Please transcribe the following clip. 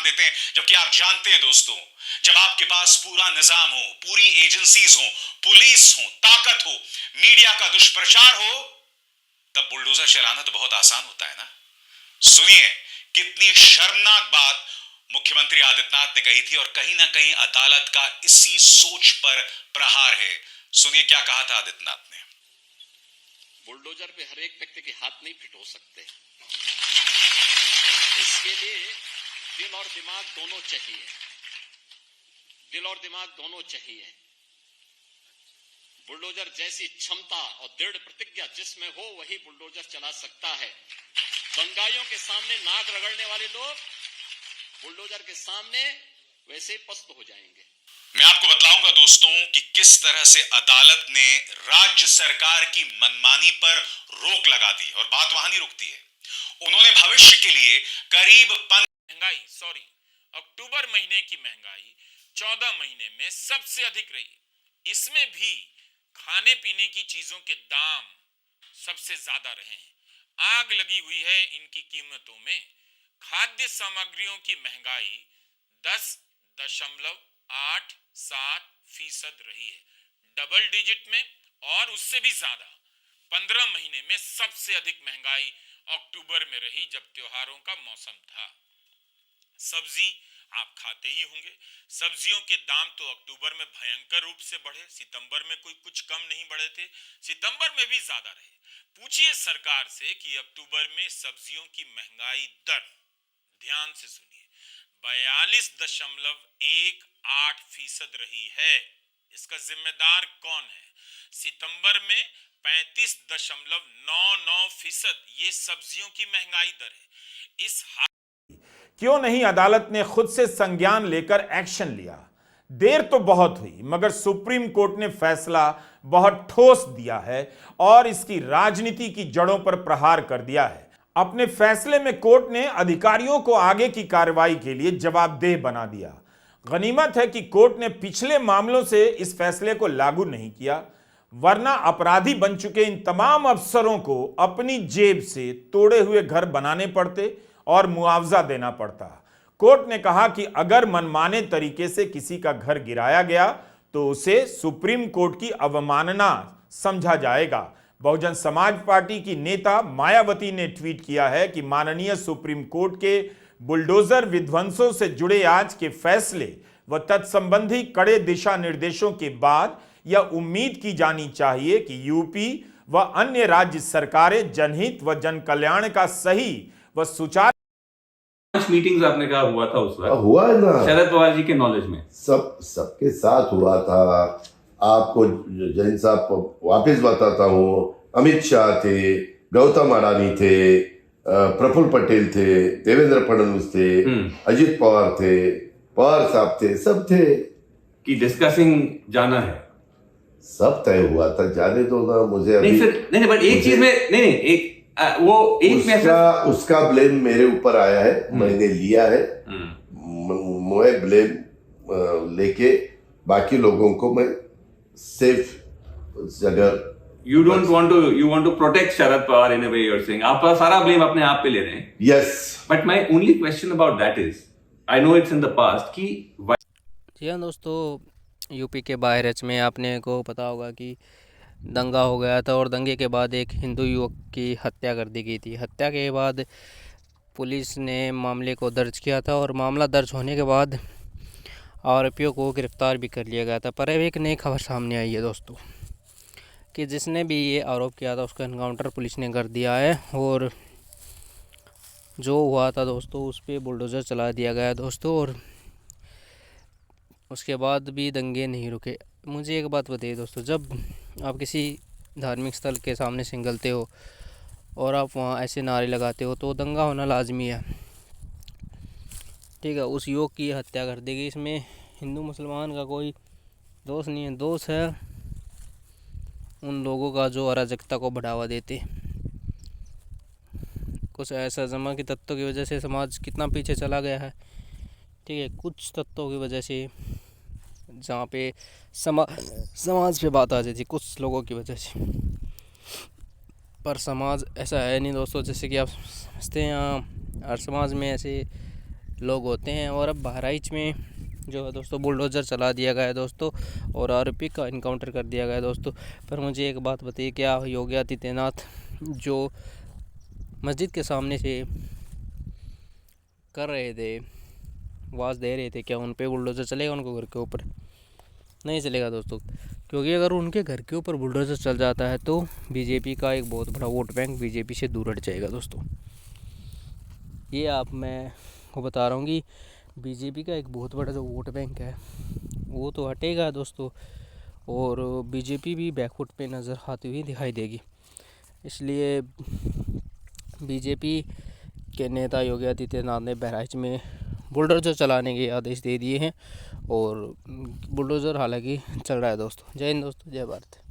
देते हैं, जबकि आप जानते हैं दोस्तों, जब आपके पास पूरा निजाम हो, पूरी एजेंसीज हो, पुलिस हो, ताकत हो, मीडिया का दुष्प्रचार हो, तब बुलडोजर चलाना तो बहुत आसान होता है ना। सुनिए कितनी शर्मनाक बात मुख्यमंत्री आदित्यनाथ ने कही थी, और कहीं ना कहीं अदालत का इसी सोच पर प्रहार है। सुनिए क्या कहा था आदित्यनाथ ने। बुलडोजर पे हर एक व्यक्ति के हाथ नहीं फिट हो सकते, इसके लिए दिल और दिमाग दोनों चाहिए, दिल और दिमाग दोनों चाहिए। बुलडोजर जैसी क्षमता और दृढ़ प्रतिज्ञा जिसमें हो वही बुलडोजर चला सकता है। दंगाइयों के सामने नाक रगड़ने वाले लोग बुलडोजर के सामने वैसे ही पस्त हो जाएंगे। मैं आपको बतलाऊंगा दोस्तों कि किस तरह से अदालत ने राज्य सरकार की मनमानी पर रोक लगा दी, और बात वहां नहीं रुकती है। उन्होंने भविष्य के लिए करीब अक्टूबर महीने की महंगाई 14 महीने में सबसे अधिक रही। इसमें भी खाने पीने की चीजों के दाम सबसे ज्यादा रहे हैं। आग लगी हुई है इनकी कीमतों में। खाद्य सामग्रियों की महंगाई 10.87% रही है, डबल डिजिट में, और उससे भी ज्यादा। 15 महीने में सबसे अधिक महंगाई अक्टूबर में रही, जब त्योहारों का मौसम था। सब्जी आप खाते ही होंगे, सब्जियों के दाम तो अक्टूबर में भयंकर रूप से बढ़े, सितंबर में कोई कुछ कम नहीं बढ़े थे, सितंबर में भी ज्यादा रहे। पूछिए सरकार से कि अक्टूबर में सब्जियों की महंगाई दर, ध्यान से सुनिए, 42.18% रही है। इसका जिम्मेदार कौन है? सितंबर में 35.99% ये सब्जियों की महंगाई दर है। इस क्यों नहीं अदालत ने खुद से संज्ञान लेकर एक्शन लिया? देर तो बहुत हुई, मगर सुप्रीम कोर्ट ने फैसला बहुत ठोस दिया है और इसकी राजनीति की जड़ों पर प्रहार कर दिया है। अपने फैसले में कोर्ट ने अधिकारियों को आगे की कार्रवाई के लिए जवाबदेह बना दिया। गनीमत है कि कोर्ट ने पिछले मामलों से इस फैसले को लागू नहीं किया, वरना अपराधी बन चुके इन तमाम अफसरों को अपनी जेब से तोड़े हुए घर बनाने पड़ते और मुआवजा देना पड़ता। कोर्ट ने कहा कि अगर मनमाने तरीके से किसी का घर गिराया गया तो उसे सुप्रीम कोर्ट की अवमानना समझा जाएगा। बहुजन समाज पार्टी की नेता मायावती ने ट्वीट किया है कि माननीय सुप्रीम कोर्ट के बुलडोजर विध्वंसों से जुड़े आज के फैसले व तत्संबंधी कड़े दिशा निर्देशों के बाद यह उम्मीद की जानी चाहिए कि यूपी व अन्य राज्य सरकारें जनहित व जन कल्याण का सही व सुचारू मीटिंग्स आपने कहा हुआ था उस वक्त, हुआ है ना, शरद पवार जी के नॉलेज में सबके साथ हुआ था। आपको जैन साहब वापस बताता हूँ, अमित शाह थे, गौतम अडानी थे, प्रफुल्ल पटेल थे, देवेंद्र फडणवीस थे, अजित पवार थे, पवार साहब थे, सब थे कि डिस्कसिंग जाना है। सब तय हुआ था, जाने दो ना मुझे अभी। नहीं सर, नहीं बट एक चीज में नहीं एक वो एक उसका ब्लेम मेरे ऊपर आया है, मैंने लिया है। मैं ब्लेम लेके बाकी लोगों को मैं सेफ जगह। You want to protect Sharad Pawar in a way, you are saying आप सारा ब्लेम अपने आप पे ले रहे हैं। Yes, but my only question about that is, I know it's in the past कि जी हाँ दोस्तों, यूपी के बहराइच में आपने को पता होगा कि दंगा हो गया था और दंगे के बाद एक हिंदू युवक की हत्या कर दी गई थी। हत्या के बाद पुलिस ने मामले को दर्ज किया था और मामला दर्ज होने के बाद आरोपियों को गिरफ्तार भी कर लिया गया था। पर अब एक नई खबर सामने आई है दोस्तों कि जिसने भी ये आरोप किया था उसका एनकाउंटर पुलिस ने कर दिया है, और जो हुआ था दोस्तों उस पर बुलडोज़र चला दिया गया दोस्तों, और उसके बाद भी दंगे नहीं रुके। मुझे एक बात बताइए दोस्तों, जब आप किसी धार्मिक स्थल के सामने से निकलते हो और आप वहाँ ऐसे नारे लगाते हो तो दंगा होना लाजमी है, ठीक है। उस युवक की हत्या कर दी गई, इसमें हिंदू मुसलमान का कोई दोष नहीं है। दोष है उन लोगों का जो अराजकता को बढ़ावा देते। कुछ ऐसा जमा के तत्वों की वजह से समाज कितना पीछे चला गया है, ठीक है। कुछ तत्वों की वजह से जहाँ पे समाज पे बात आ जाती, कुछ लोगों की वजह से। पर समाज ऐसा है नहीं दोस्तों, जैसे कि आप समझते हैं। यहाँ हर समाज में ऐसे लोग होते हैं। और अब बहराइच में जो है दोस्तों बुलडोज़र चला दिया गया है दोस्तों, और आरोपी का इनकाउंटर कर दिया गया है दोस्तों। पर मुझे एक बात बताइए, क्या योगी आदित्यनाथ जो मस्जिद के सामने से कर रहे थे, आवाज़ दे रहे थे, क्या उन पे बुलडोज़र चलेगा उनको घर के ऊपर? नहीं चलेगा दोस्तों, क्योंकि अगर उनके घर के ऊपर बुलडोज़र चल जाता है तो बीजेपी का एक बहुत बड़ा वोट बैंक बीजेपी से दूर हट जाएगा दोस्तों। ये मैं को बता रहा हूँ कि बीजेपी का एक बहुत बड़ा जो वोट बैंक है वो तो हटेगा दोस्तों, और बीजेपी भी बैकफुट पे नज़र आती हुई दिखाई देगी। इसलिए बीजेपी के नेता योगी आदित्यनाथ ने बहराइच में बुलडोज़र चलाने के आदेश दे दिए हैं, और बुलडोज़र हालांकि चल रहा है दोस्तों। जय हिंद दोस्तों, जय भारत।